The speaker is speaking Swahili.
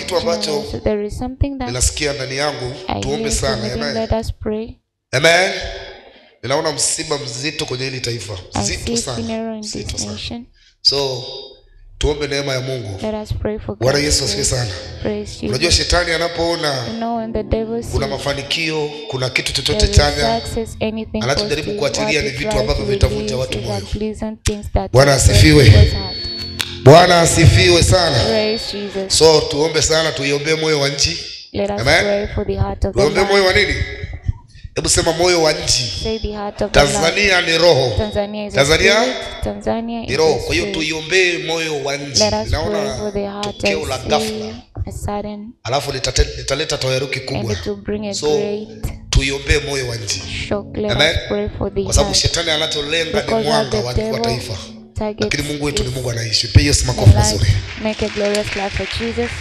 kitu ambacho So there is something that ninasikia ndani yangu, I tuombe hear sana. from within. Amen. Let us pray. Amen. Ninaona msiba mzito kwenye hili taifa. I see Mzito sana. funeral in Mzito this sana. nation. So tuombe neema ya Mungu. Let us pray for Bwana God's Yesu asifiwe grace. sana. Praise Unajua Jesus. shetani anapoona You know, when the devil sees kuna mafanikio, kuna kitu there chochote is chanya, success, anything anachojaribu positive, kuachilia what ni he vitu tries ambavyo to vitavunja release watu is moyo. unpleasant things that Bwana will break asifiwe. people's heart. Bwana asifiwe sana. Praise Jesus. So tuombe sana, tuiombee moyo wa nchi. Let us Amen. pray for the heart of the Tuombe moyo land. wa nini? Hebu sema moyo wa nchi. Say the heart of the land. Tanzania ni roho. Tanzania is a Tanzania spirit. Tanzania ni is roho. a Kwa hiyo spirit. tuiombee moyo wa nchi. Let us pray Naona for the heart. tukio la I ghafla, see a sudden alafu litaleta taharuki and kubwa. it will bring a So great tuiombee moyo wa nchi. shock. Let Amen. us pray for the Kwa sababu heart. shetani anacholenga ni Because mwanga what wa the devil taifa. targets Lakini Mungu wetu ni is Mungu anaishi. Mpe Yesu the makofi light. mazuri. Make a glorious life for Jesus.